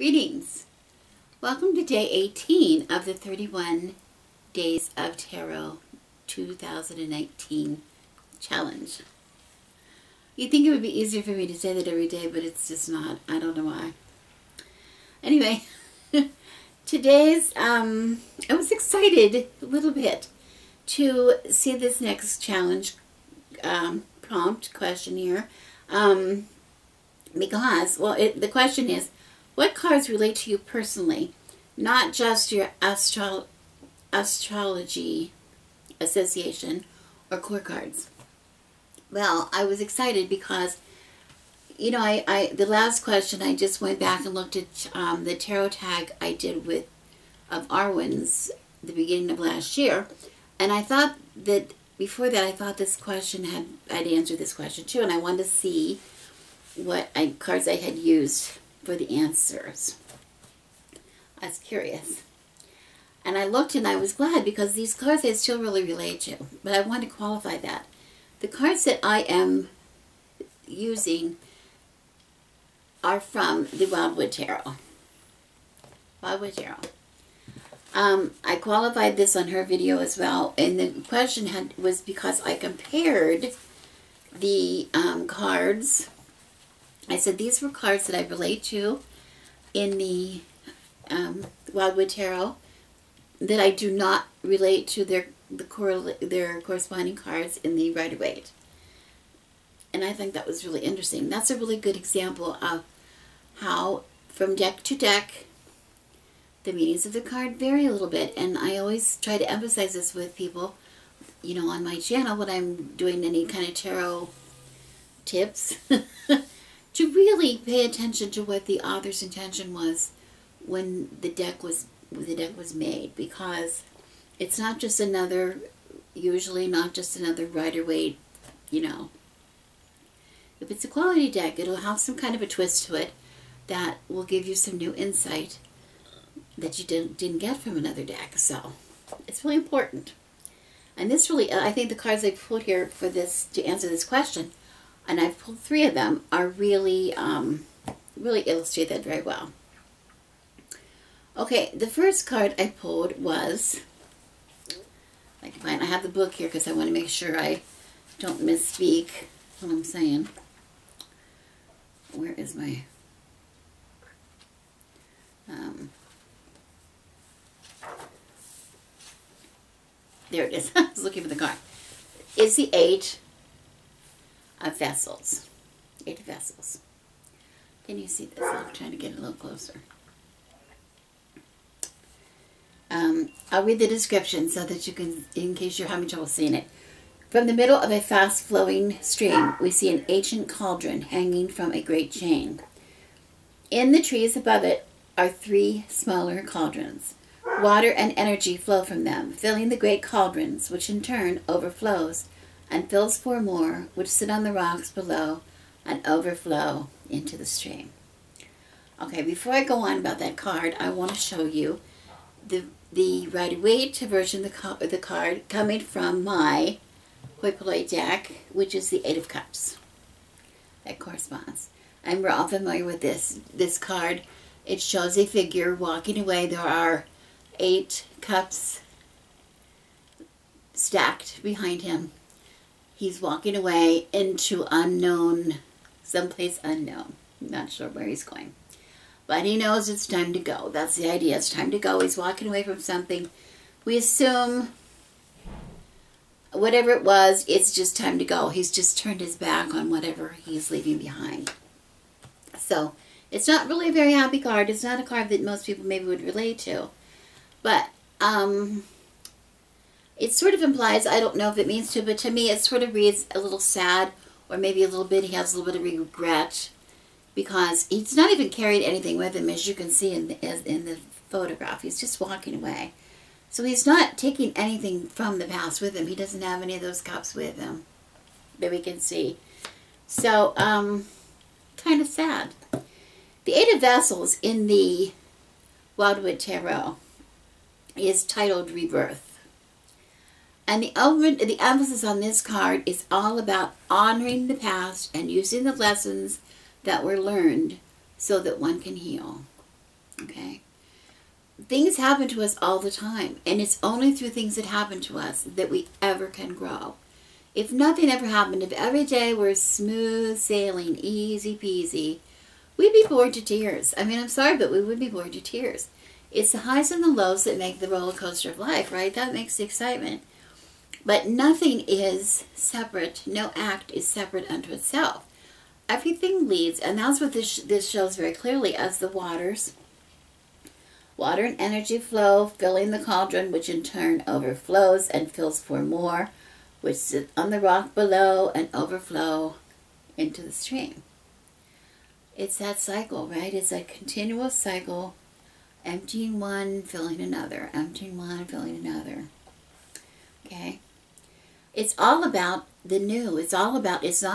Greetings. Welcome to day 18 of the 31 Days of Tarot 2019 challenge. You'd think it would be easier for me to say that every day, but it's just not. I don't know why. Anyway, today's, I was excited a little bit to see this next challenge prompt question here. Because, well, the question is, what cards relate to you personally, not just your astrology association or core cards? Well, I was excited because, you know, the last question, I just went back and looked at the tarot tag I did of Arwen's the beginning of last year, and I thought that before that, I thought this question I'd answered this question too, and I wanted to see what cards I had used for the answers. I was curious. And I looked and I was glad because these cards I still really relate to. But I want to qualify that. The cards that I am using are from the Wildwood Tarot. Wildwood Tarot. I qualified this on her video as well. And the question was because I compared the cards. I said these were cards that I relate to in the Wildwood Tarot that I do not relate to their corresponding cards in the Rider-Waite. And I think that was really interesting. That's a really good example of how from deck to deck the meanings of the card vary a little bit. And I always try to emphasize this with people, you know, on my channel when I'm doing any kind of tarot tips. To really pay attention to what the author's intention was when the deck was made, because it's not just usually not just another Rider-Waite, you know. If it's a quality deck, it'll have some kind of a twist to it that will give you some new insight that you didn't get from another deck. So it's really important. And this really, I think the cards I pulled here for this to answer this question, and I've pulled 3 of them, are really, really illustrate that very well. Okay, the first card I pulled was, I have the book here because I want to make sure I don't misspeak what I'm saying. Where is my, there it is. I was looking for the card. It's the 8 of Vessels. 8 of Vessels. Can you see this? I'm trying to get a little closer. I'll read the description so that you can, in case you're having trouble seeing it. From the middle of a fast-flowing stream, we see an ancient cauldron hanging from a great chain. In the trees above it are 3 smaller cauldrons. Water and energy flow from them, filling the great cauldrons, which in turn overflows and fills 4 more, which sit on the rocks below and overflow into the stream. Okay, before I go on about that card, I want to show you the Rider-Waite version of the card coming from my hoi polloi deck, which is the 8 of Cups. That corresponds. And we're all familiar with this card. It shows a figure walking away. There are 8 cups stacked behind him. He's walking away into unknown, someplace unknown. I'm not sure where he's going. But he knows it's time to go. That's the idea. It's time to go. He's walking away from something. We assume, whatever it was, it's just time to go. He's just turned his back on whatever he's leaving behind. So, it's not really a very happy card. It's not a card that most people maybe would relate to. But, it sort of implies, I don't know if it means to, but to me it sort of reads a little sad, or maybe a little bit, he has a little bit of regret, because he's not even carried anything with him, as you can see in the photograph. He's just walking away. So he's not taking anything from the past with him. He doesn't have any of those cups with him that we can see. So, kind of sad. The 8 of Vessels in the Wildwood Tarot is titled Rebirth. And the emphasis on this card is all about honoring the past and using the lessons that were learned so that one can heal. Okay? Things happen to us all the time, and it's only through things that happen to us that we ever can grow. If nothing ever happened, if every day were smooth sailing, easy peasy, we'd be bored to tears. I mean, I'm sorry, but we would be bored to tears. It's the highs and the lows that make the roller coaster of life, right? That makes the excitement. But nothing is separate. No act is separate unto itself. Everything leads, and that's what this shows very clearly, as the waters. Water and energy flow, filling the cauldron, which in turn overflows and fills for more, which sit on the rock below and overflow into the stream. It's that cycle, right? It's a continuous cycle, emptying one, filling another, emptying one, filling another. Okay? It's all about the new. It's not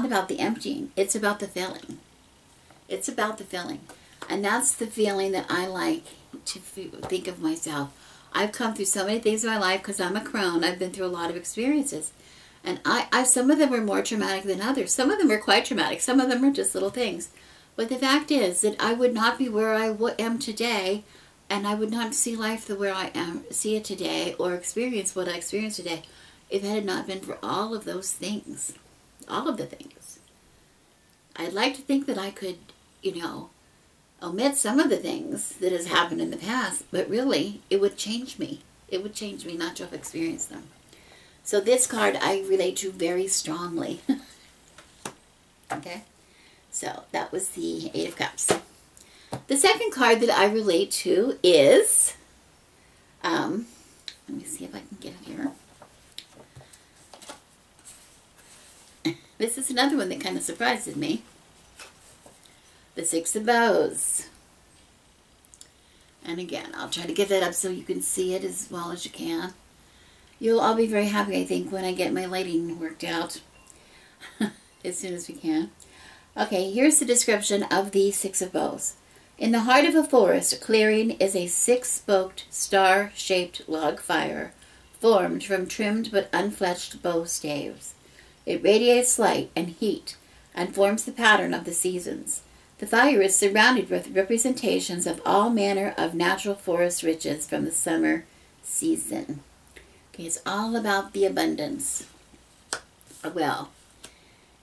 about the emptying. It's about the filling. It's about the filling. And that's the feeling that I like to think of myself. I've come through so many things in my life because I'm a crone. I've been through a lot of experiences. And some of them were more traumatic than others. Some of them were quite traumatic. Some of them are just little things. But the fact is that I would not be where I am today, and I would not see life the way I see it today, or experience what I experience today, if it had not been for all of those things. All of the things. I'd like to think that I could, omit some of the things that has happened in the past, but really, it would change me. It would change me not to have experienced them. So this card I relate to very strongly. Okay? So that was the Eight of Cups. The second card that I relate to is, let me see if I can get it here. This is another one that kind of surprises me. The Six of Bows. And again, I'll try to get that up so you can see it as well as you can. You'll all be very happy, I think, when I get my lighting worked out. As soon as we can. Okay, here's the description of the Six of Bows. In the heart of a forest, a clearing is a six-spoked, star-shaped log fire formed from trimmed but unfletched bow staves. It radiates light and heat and forms the pattern of the seasons. The fire is surrounded with representations of all manner of natural forest riches from the summer season. Okay, it's all about the abundance. Well,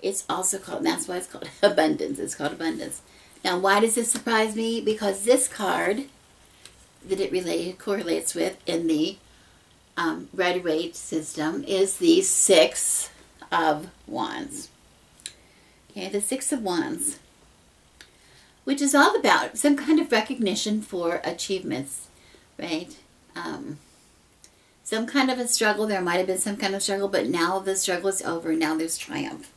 it's also called, that's why it's called abundance. It's called abundance. Now, why does this surprise me? Because this card that it correlates with in the Rider-Waite system is the Six of Wands. Okay, the Six of Wands, which is all about some kind of recognition for achievements, right? Some kind of a struggle. There might have been some kind of struggle, but now the struggle is over. Now there's triumph.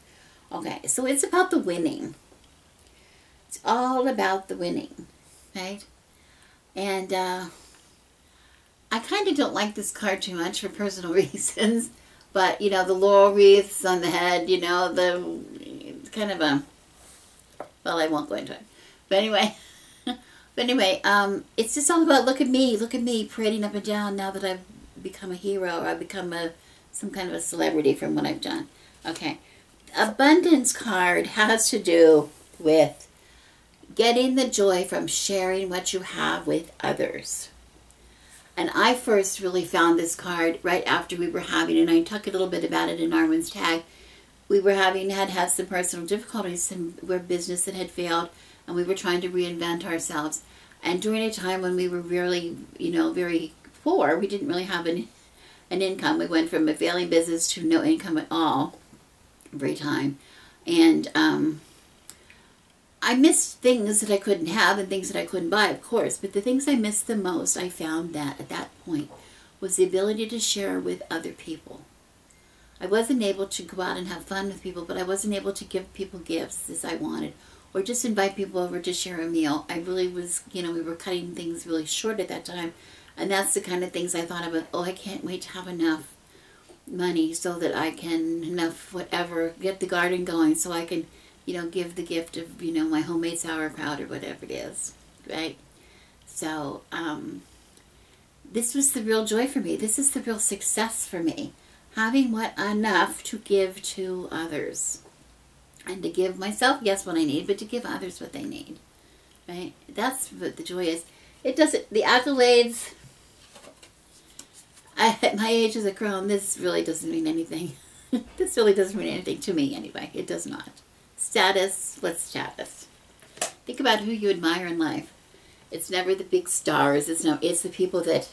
Okay, so it's about the winning. It's all about the winning, right? And I kind of don't like this card too much for personal reasons. But, the laurel wreaths on the head, it's kind of a, well, I won't go into it. But anyway, it's just all about, look at me parading up and down now that I've become a hero, or I've become some kind of a celebrity from what I've done. Okay. Abundance card has to do with getting the joy from sharing what you have with others. And I first really found this card right after we were having, and I talk a little bit about it in Arwen's tag, we were had some personal difficulties, where business that had failed, and we were trying to reinvent ourselves. And during a time when we were really, very poor, we didn't really have an income. We went from a failing business to no income at all every time. And I missed things that I couldn't have and things that I couldn't buy, of course. But the things I missed the most, I found that at that point, was the ability to share with other people. I wasn't able to go out and have fun with people, but I wasn't able to give people gifts as I wanted, or just invite people over to share a meal. I really was, we were cutting things really short at that time. And that's the kind of things I thought about, oh, I can't wait to have enough money so that I can, get the garden going so I can, give the gift of, my homemade sauerkraut or whatever it is, right? So, this was the real joy for me. This is the real success for me. Having enough to give to others. And to give myself, yes, what I need, but to give others what they need, right? That's what the joy is. It doesn't, the accolades, at my age as a crone, this really doesn't mean anything. This really doesn't mean anything to me anyway. It does not. Status, what's status? Think about who you admire in life. It's never the big stars. It's the people that,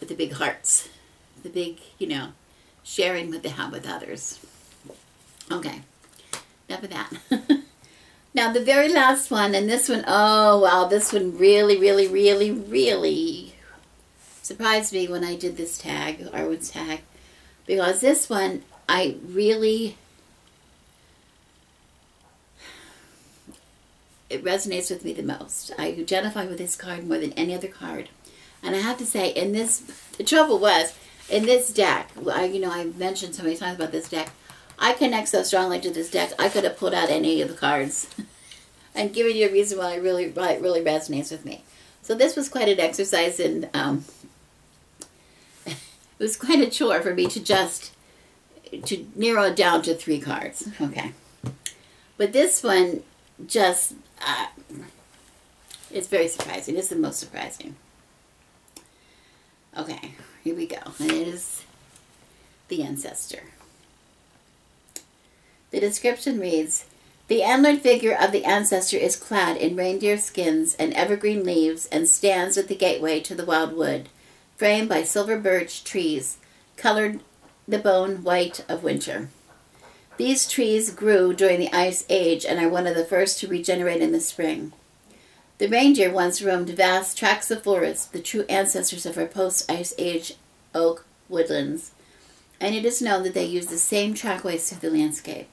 with the big hearts. The big, sharing what they have with others. Okay. Enough of that. Now the very last one, and this one, oh wow, this one really, really, really, really surprised me when I did this tag, Arwen's tag. Because this one, I really, it resonates with me the most. I identify with this card more than any other card. And I have to say, the trouble was, in this deck, I've mentioned so many times about this deck, I connect so strongly to this deck, I could have pulled out any of the cards and given you a reason why it really resonates with me. So this was quite an exercise in, it was quite a chore for me to narrow it down to 3 cards. Okay. But this one just, it's very surprising. It's the most surprising. Okay, here we go. And it is the Ancestor. The description reads, the antlered figure of the Ancestor is clad in reindeer skins and evergreen leaves and stands at the gateway to the wild wood, framed by silver birch trees, colored the bone white of winter. These trees grew during the Ice Age and are one of the first to regenerate in the spring. The reindeer once roamed vast tracts of forest, the true ancestors of our post-Ice Age oak woodlands, and it is known that they used the same trackways through the landscape.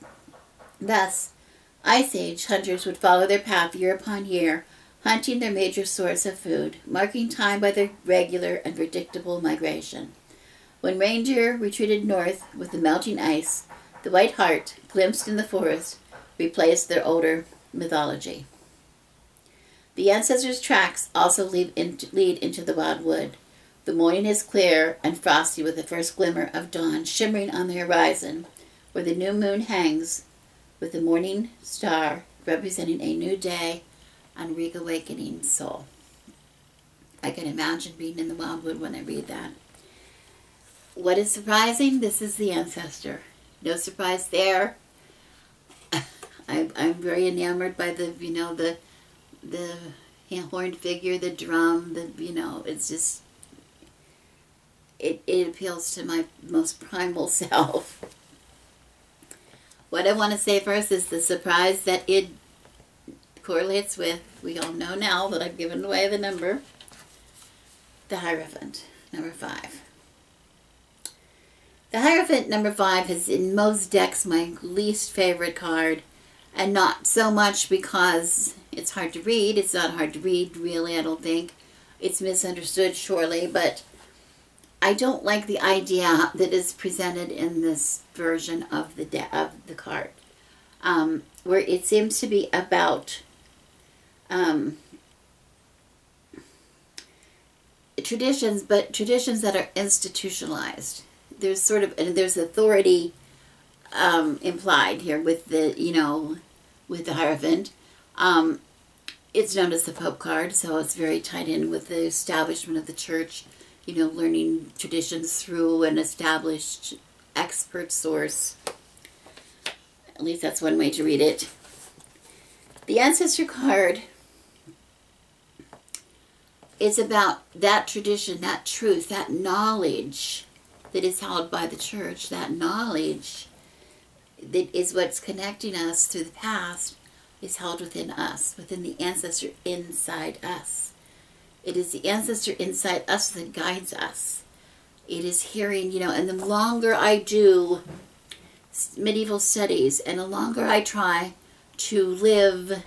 Thus, Ice Age hunters would follow their path year upon year, hunting their major source of food, marking time by their regular and predictable migration. When reindeer retreated north with the melting ice, the White Hart, glimpsed in the forest, replaced their older mythology. The ancestors' tracks also lead into the wild wood. The morning is clear and frosty with the first glimmer of dawn shimmering on the horizon, where the new moon hangs with the morning star representing a new day and reawakening soul. I can imagine being in the wildwood when I read that. What is surprising? This is the Ancestor. No surprise there. I'm very enamored by the horned figure, the drum, it's just, it appeals to my most primal self. What I want to say first is the surprise that it correlates with, we all know now that I've given away the number, the Hierophant, number 5. The Hierophant, number 5, is in most decks my least favorite card, and not so much because it's hard to read. It's not hard to read, really, I don't think. It's misunderstood, surely, but I don't like the idea that is presented in this version of the card, where it seems to be about traditions, but traditions that are institutionalized. There's authority implied here with the Hierophant. It's known as the Pope card, so it's very tied in with the establishment of the church, learning traditions through an established expert source. At least that's one way to read it. The Ancestor card is about that tradition, that truth, that knowledge that is held by the church, that knowledge that is what's connecting us through the past is held within us, within the Ancestor inside us. It is the Ancestor inside us that guides us. It is hearing, and the longer I do medieval studies and the longer I try to live,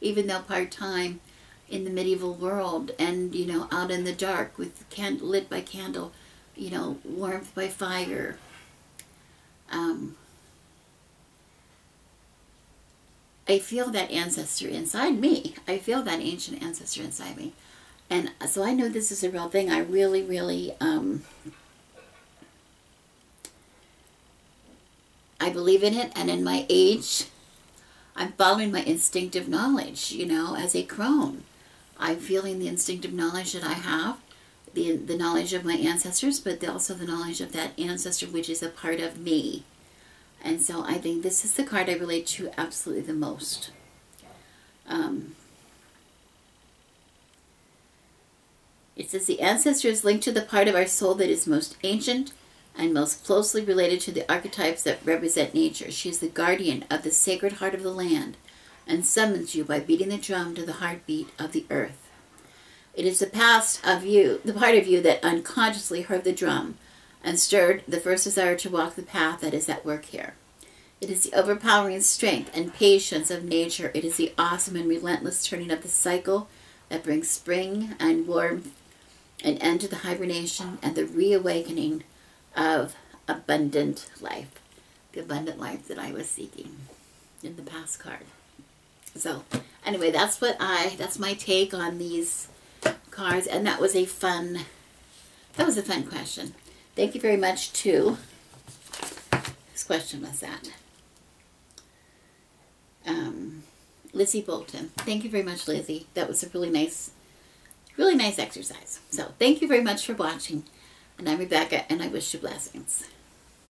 even though part-time, in the medieval world and, out in the dark with lit by candle, warmth by fire, I feel that Ancestor inside me. I feel that ancient Ancestor inside me. And so I know this is a real thing. I really, really, I believe in it. And in my age, I'm following my instinctive knowledge, as a crone. I'm feeling the instinctive knowledge that I have, the knowledge of my ancestors, but also the knowledge of that ancestor which is a part of me. And so I think this is the card I relate to absolutely the most. It says the ancestor is linked to the part of our soul that is most ancient and most closely related to the archetypes that represent nature. She is the guardian of the sacred heart of the land and summons you by beating the drum to the heartbeat of the earth. It is the past of you, the part of you that unconsciously heard the drum and stirred the first desire to walk the path that is at work here. It is the overpowering strength and patience of nature. It is the awesome and relentless turning of the cycle that brings spring and warmth, an end to the hibernation, and the reawakening of abundant life. The abundant life that I was seeking in the past card. So, anyway, that's my take on these cards, and that was a fun question. Thank you very much to, whose question was that? Lizzie Bolton. Thank you very much, Lizzie. That was a really nice exercise. So thank you very much for watching. And I'm Rebecca, and I wish you blessings.